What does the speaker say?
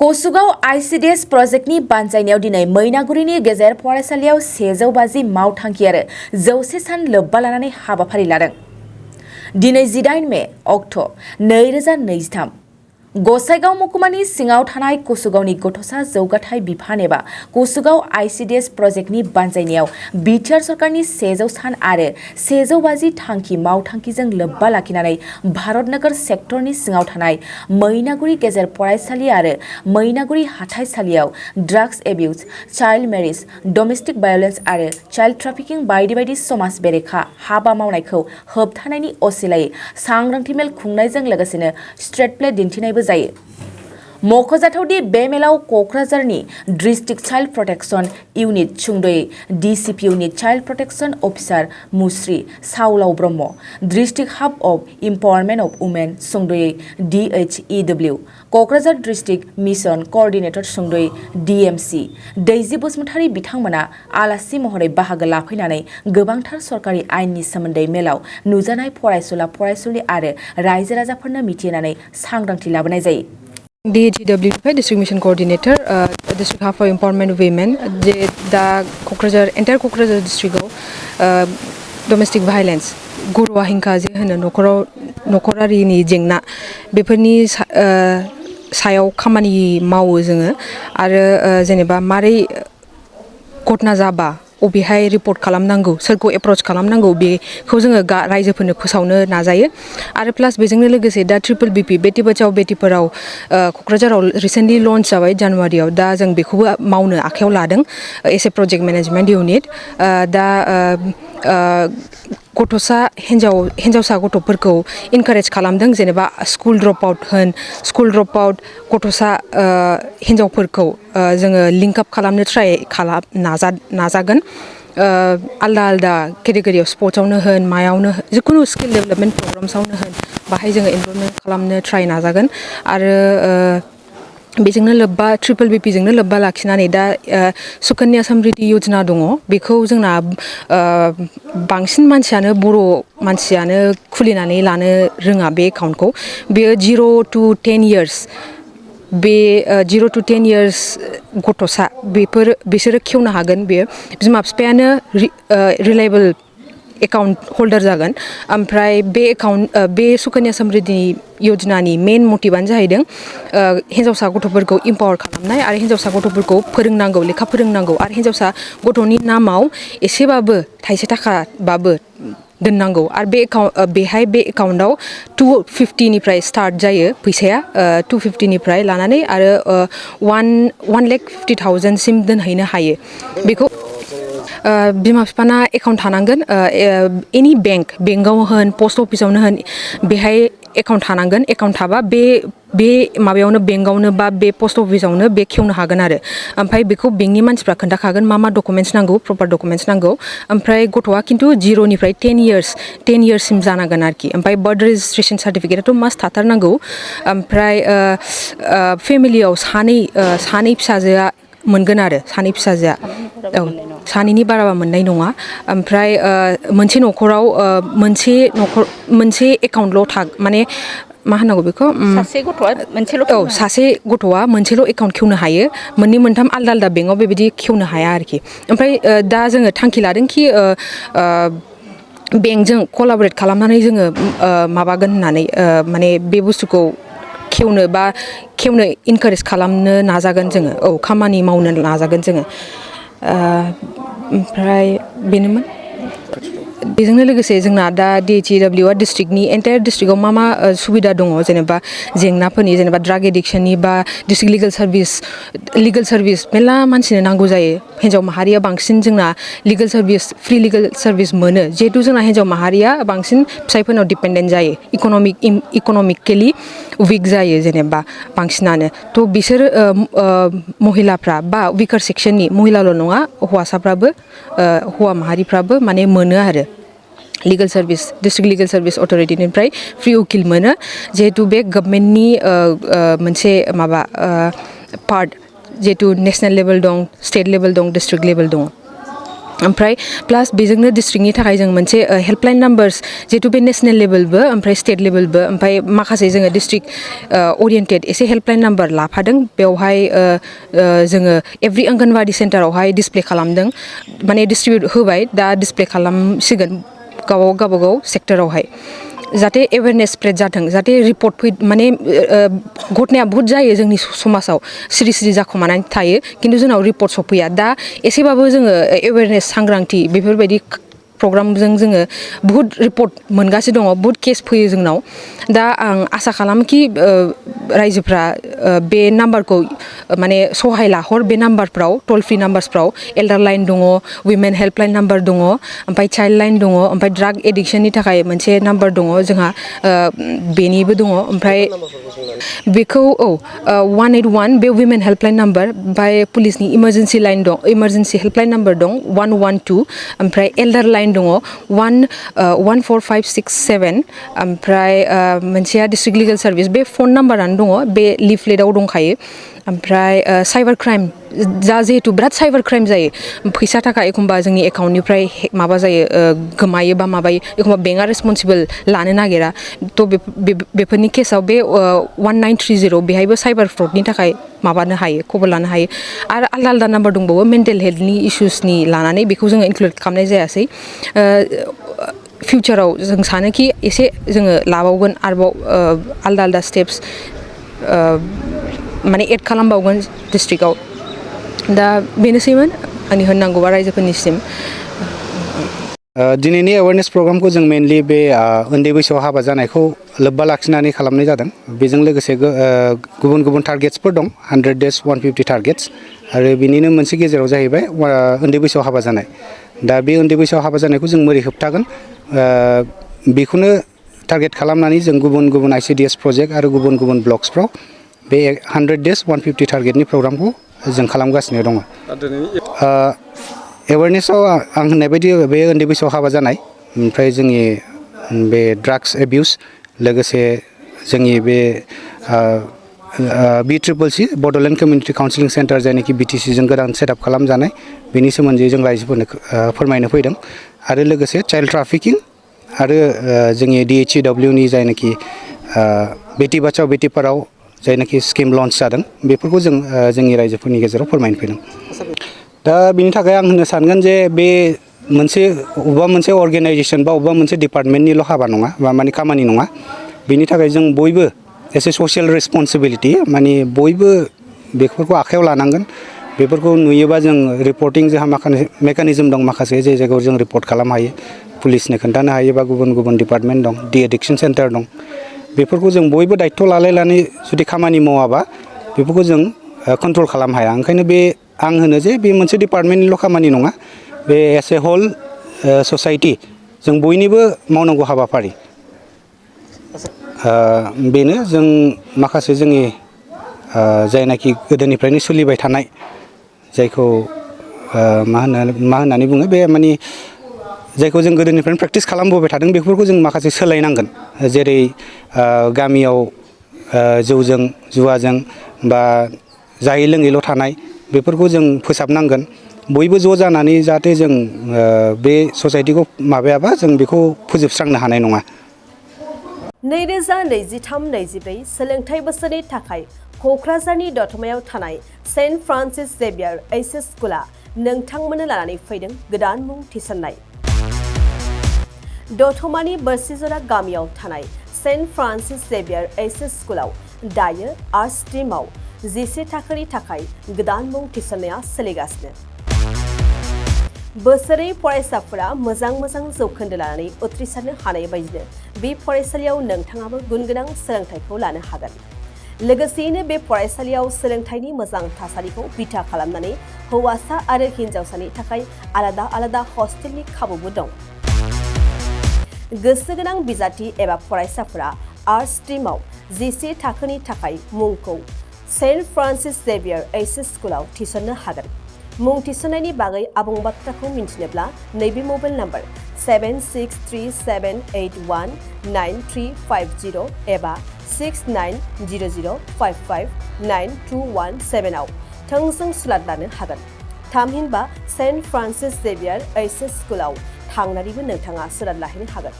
कसुगाव ICDS प्रजेक्टनि बानजायनायाव दिनै मैनागुरिनि गेजेर फरायसालियाव 150 मावथांखि आरो 100 सान लोब्बा लानानै हाबाफारि लादों। दिनै 18 मे अक्ट' 2023 गसाइगाव महकुमानि सिङाव थानाय कसुगावनि गथ'सा जौगाथाय बिफान एबा कसुगाव ICDS प्रजेक्टनि बानजायनायाव बिटिआर सरकारनि 100 सान आरो 150 थांखि मावथांखिजों लोब्बा लाखिनानै भारत नोगोर सेक्टरनि सिङाव थानाय मैनागुरि गेजेर फरायसालि आरो मैनागुरि हाथाइसालियाव drugs abuse, child marriage, domestic violence आरो चाइल्ड ट्राफिकिं बायदि बायदि समाज बेरेखा हाबा मावनायखौ होबथानायनि असिलायै सांग्रांथि मेल खुंनायजों लोगोसेनो स्ट्रीट प्ले दिन्थिनायबो जायो। मख'जाथावदि बे मेलाव क'क्राझारनि डिस्ट्रिक्ट चाइल्ड प्रोटेक्शन इउनिट सुंद'यै DCP unit child protection officer मुस्रि साउलाव ब्रह्म, डिस्ट्रिक्ट हाब अफ इम्पावरमेन्ट अफ वुमेन सुंद'यै DHEW, Kokrajhar district mission coordinator सुंद'यै DMC, दैजि बसुमतारी बिथांमोना आलासि महरै बाहागो लाफैनानै गोबांथार सरकारि आयेननि सोमोन्दै मेलाव नुजानाय फरायसुला फरायसुलि आरो रायजो राजाफोरनो मिथिहोनानै सांग्रांथि लाबोनाय जायो। DHEW District Mission Coordinator, District Hub for Empowerment of Women, दा Kokrajhar entire Kokrajhar डिस्ट्रिक्टआव domestic violence गर'आ हिंसा जे होनो नखरारिनि जेंना बेफोरनि सायाव खामानि मावो जोङो आरो जेनेबा मारै घटना जाबा अबेहाय रिपर्ट खालामनांगौ सोरखौ एप्रोच खालामनांगौ बेखौ जोङो रायजोफोरनो फोसावनो नाजायो आरो प्लास बेजोंनो लोगोसे दा BBP बेटि बचाओ बेटि पढ़ाओ क'क्राझाराव रिसेन्टलि लन्च जाबाय जानुवारियाव दा जों बेखौबो मावनो आखायाव लादों S A project management unit दा गथ'सा हिन्जावसा गथ'फोरखौ इनकारेज खालामदों जेनेबा स्कुल ड्रप आउट गथ'सा हिन्जावफोरखौ जोङो लिंक आप खालामनो ट्राइ नाजागोन आलदा आलदा केटेगरियाव स्पर्ट्सआवनो होन मायावनो जिखुनु स्किल डेभेलपमेन्ट प्रग्राम्सआवनो होन बाहाय जोङो इनभल्भमेन्ट खालामनो ट्राइ नाजागोन आरो बेजोंनो लोब्बा BBP जोंनो लोब्बा लाखिनानै दा सुकन्या समृद्धि योजना दङ बेखौ जोंना बांसिन मानसियानो बर' मानसियानो खुलिनानै लानो रोङा बे एकाउन्टखौ बेयो 0 to 10 years बे 0 to 10 years गथ'सा बिसोरो खेवनो हागोन बेयो बिमा बिफायानो रिलायेबल एकाउन्ट हल्डार जागोन ओमफ्राय बे सुकन्या समृद्धि योजनानि मेन मटिभानो जाहैदों हिन्जावसा गथ'फोरखौ इम्पावार खालामनाय आरो हिन्जावसा गथ'फोरखौ फोरोंनांगौ लेखा फोरोंनांगौ आरो हिन्जावसा गथ'नि नामाव एसेबाबो थाइसे थाखाबाबो दोननांगौ आरो बेहाय बे एकाउन्टआव 250 स्टार्ट जायो फैसाया 250 निफ्राय लानानै आरो 1,50,000 सिम दोनहैनो हायो बेखौ बिमा बिफाना एकाउन्ट थानांगोन एनि बेंकआव होन पस्ट अफिसावनो होन बेहाय एकाउन्ट थानांगोन एकाउन्ट थाबा बे माबायावनो बेंकआवनो बा बे पस्ट अफिसावनो बे खेवनो हागोन आरो ओमफ्राय बेखौ बेंकनि मानसिफ्रा खोन्थाखागोन मा डकुमेन्ट्स नांगौ प्रपार डकुमेन्ट्स नांगौ ओमफ्राय गथ'आ खिन्थु 0 निफ्राय 10 इयार्ससिम जानांगोन आरोखि ओमफ्राय बार्थ रेजिस्ट्रेसन सार्टिफिकेटआथ' मास्ट थाथारनांगौ ओमफ्राय फेमिलियाव सानै फिसाजोआ मोनगोन आरो सानै फिसाजोआ सानैनि बाराबा मोननाय नङा ओमफ्राय मोनसे न'खराव मोनसे एकाउन्टल' माने मा होनांगौ बेखौ सासे गथ'आ मोनसेल' एकाउन्ट खेवनो हायो मोननै मोनथाम आलदा आलदा बेंकआव बेबायदि खेवनो हाया आरोखि ओमफ्राय दा जोङो थांखि लादोंखि बेंकजों कलाबरेट खालामनानै जोङो माबागोन होननानै माने बे बुस्थुखौ खेवनो इनकारेज खालामनो नाजागोन जोङो खामानि मावनो नाजागोन जोङो ओमफ्राय बेनोमोन बेजोंनो लोगोसे जोंना दा DHEW डिस्ट्रिक्टनि एन्टायर डिस्ट्रिक्टआव मा सुबिदा दङ जेनेबा जेंनाफोरनि जेनेबा ड्राग एडिक्शननि बा डिस्ट्रिक्ट लिगेल सार्भिस मेरला मानसिनो नांगौ जायो हिन्जाव माहारिया बांसिन जोंना फ्रि लिगेल सार्भिस मोनो जिहेतु जोंना हिन्जाव माहारिया बांसिन फिसायफोरनाव डिपेन्डेन्ट जायो इकनमिकेलि उइक जायो जेनेबा बांसिनानो थ' बिसोर महिलाफ्रा बा विकार सेक्सननि महिलाल' नङा हौवा माहारिफ्राबो माने मोनो आरो legal service district legal service अथ'रिटिनिफ्राय फ्रि उकिल मोनो जिहेतु बे गभर्नमेन्टनि मोनसे माबा पार्ट जिहेतु नेसनेल लेभेल दं स्टेट लेभेल दं डिस्ट्रिक्ट लेभेल दं ओमफ्राय प्लास बेजोंनो डिस्ट्रिक्टनि थाखाय जों मोनसे हेल्पलाइन नाम्बार्स जिहेतु बे नेसनेल लेभेलबो ओमफ्राय स्टेट लेभेलबो ओमफ्राय माखासे जोङो डिस्ट्रिक्ट ओरिएन्टेड एसे हेल्पलाइन नाम्बार लाफादों बेवहाय जोङो एभ्रि आंगनवाडी सेन्टारावहाय डिसप्ले खालामदों माने डिस्ट्रिबिउट होबाय दा डिसप्ले खालामसिगोन गावबागाव सेक्टरावहाय जाहाथे एवेरनेस स्प्रेड जाथों जाहाथे रिपर्ट माने घटनाया बहुत जायो जोंनि समाजाव सिरि सिरि जाखोमानानै थायो खिन्थु जोंनाव रिपर्ट सफैया दा एसेबाबो जोङो एवेरनेस सांग्रांथि बेफोरबायदि प्रग्रामजों जोङो बहुत रिपर्ट मोनगासिनो दङ बहुत केस फैयो जोंनाव दा आं आसा खालामोखि रायजोफ्रा बे नाम्बारखौ माने सहाय लाहर बे नाम्बारफ्राव टल फ्रि नाम्बारसफ्राव एल्डार लाइन दङ उइमेन हेल्पलाइन नाम्बार दङ ओमफ्राय चाइल्ड लाइन दङ ओमफ्राय ड्राग एडिक्सननि थाखाय मोनसे नाम्बार दङ जोंहा बेनिबो दङ ओमफ्राय बेखौ 181 बे उइमेन हेल्पलाइन नाम्बार ओमफ्राय पुलिसनि इमारजेन्सि लाइन दं इमारजेन्सि हेल्पलाइन नाम्बार दं 112 ओमफ्राय एल्डार लाइन दङ 14567 ओमफ्राय मोनसेया डिस्ट्रिक्ट लिगेल सार्भिस बे फन नाम्बारानो दङ बे लिफलेटआव दंखायो ओमफ्राय साइबार क्राइम जा जिहेतु बिराद साइबार क्राइम जायो फैसा थाखा एखमबा जोंनि एकाउन्टनिफ्राय माबा जायो गोमायो बा माबायो एखमबा बेंकआ रेसपन्सिबल लानो नागिरा थ' बेफोरनि केसाव बे 1930 बेहायबो साइबार फ्रडनि थाखाय माबानो हायो खबर लानो हायो आरो आलदा आलदा नाम्बार दंबावो मेन्टेल हेल्थनि इसुसनि लानानै बेखौ जोङो इनक्लुड खालामनाय जायासै फिउचाराव जों सानोखि एसे जोङो लाबावगोन आरोबाव आलदा आलदा स्टेप्स माने एड खालामबावगोन डिस्ट्रिक्टआव दा बेनोसैमोन आंनि होननांगौआ रायजोफोरनिसिम दिनैनि एवारनेस प्रग्रामखौ जों मेनलि बे उन्दै बैसोआव हाबा जानायखौ लोब्बा लाखिनानै खालामनाय जादों बेजों लोगोसे गुबुन गुबुन टारगेट्सफोर दं 100 डेज 150 टारगेट्स आरो बिनिनो मोनसे गेजेराव जाहैबाय उन्दै बैसोआव हाबा जानाय दा बे उन्दै बैसोआव हाबा जानायखौ जों मोरै होबथागोन बेखौनो टारगेट खालामनानै जों गुबुन गुबुन आइसिडिएस प्रजेक्ट आरो गुबुन गुबुन ब्लक्सफ्राव बे 100 डेज 150 टारगेटनि प्रग्रामखौ जों खालामगासिनो दङ एवारनेसआव आं होननाय बायदि बे उन्दै बैसोआव हाबा जानाय ओमफ्राय जोंनि बे ड्राग्स एबिउस लोगोसे जोंनि बे B-CCC Bodoland community counselling centre जायनाखि BTCजों गोदान सेटआप खालामजानाय बेनि सोमोन्दै जों रायजोफोरनो फोरमायनो फैदों आरो लोगोसे चाइल्ड ट्राफिकिं आरो जोंनि DHEWनि जायनाखि बेटि बाचाव बेटि पढ़ाओ जायनाखि स्किम लन्च जादों बेफोरखौ जों जोंनि रायजोफोरनि गेजेराव फोरमायनो फैदों दा बिनि थाखाय आं होननो सानगोन जे बे अबेबा मोनसे अर्गेनाइजेसन बा अबेबा मोनसे डिपार्टमेन्टनिल' हाबा नङा बा माने खामानि नङा बिनि थाखाय जों बयबो एसे ससियेल रेसपन्सिबिलिटि माने बयबो बेफोरखौ आखायाव लानांगोन बेफोरखौ नुयोबा जों रिपर्टिं जोंहा माखासे मेकानिजम दं माखासे जे जायगायाव जों रिपर्ट खालामनो हायो पुलिसनो खोन्थानो हायो बा गुबुन गुबुन डिपार्टमेन्ट दं डि एडिक्सन सेन्टार दं बेफोरखौ जों बयबो दायित्व लालायनानै जुदि खामानि मावाबा बेफोरखौ जों कन्ट्रल खालामनो हाया ओंखायनो बे आं होनो जे बे मोनसे डिपार्टमेन्टनिल' खामानि नङा बे एस ए होल ससाइटि जों बयनिबो मावनांगौ हाबाफारि बेनो जों माखासे जोंनि जायनाखि गोदोनिफ्रायनो सोलिबाय थानाय जायखौ मा होननानै बुङो बे माने जायखौ जों गोदोनिफ्रायनो प्रेक्टिस खालामबोबाय थादों बेफोरखौ जों माखासे सोलायनांगोन जेरै गामियाव जौजों जुवाजों बा जायै लोङैल' थानाय बेफोरखौ जों फोसाबनांगोन बयबो ज' जानानै जाहाथे जों बे ससाइटिखौ माबायाबा जों बेखौ फोजोबस्रांनो हानाय नङा 2023-24 सोलोंथाइ बोसोरनि थाखाय क'क्राझारनि दतमायाव थानाय सेन्ट फ्रान्सिस जेभियार एइचएस स्कुला नोंथांमोननो लानानै फैदों गोदान मुं थिसननाय दतमानि बोरसिजरा गामियाव थानाय सेन्ट फ्रान्सिस जेभियार एइचएस स्कुलाव दायो आर्ट्स स्ट्रिमाव 11 थाखोनि थाखाय गोदान मुं थिसननाया सोलिगासिनो बोसोरै फरायसाफोरा मोजां जौखोन्दो लानानै उथ्रिसारनो हानाय बायदिनो बे फरायसालियाव नोंथाङाबो गुनगोनां सोलोंथाइखौ लानो हागोन लोगोसेयैनो बे फरायसालियाव सोलोंथाइनि मोजां थासारिखौ बिथा खालामनानै हौवासा आरो हिन्जावसानि थाखाय आलादा हस्टेलनि खाबुबो दं गोसो गोनां बिजाथि एबा फरायसाफोरा आर्ट्स स्ट्रिमाव 11 थाखोनि थाखाय मुंखौ सेन्ट फ्रान्सिस जेभियार एइचएस स्कुलाव थिसननो हागोन मुं थिसननायनि बागै आबुं बाथ्राखौ मिन्थिनोब्ला नैबे मबाइल नाम्बार 7637819350 एबा 6900559217 आव थोंजों सुलाद लानो हागोन थामहिनबा सेन्ट फ्रान्सिस जेभियार ओइस एस स्कुलाव थांनानैबो नोंथाङा सोलोंथाइ लाहैनो हागोन।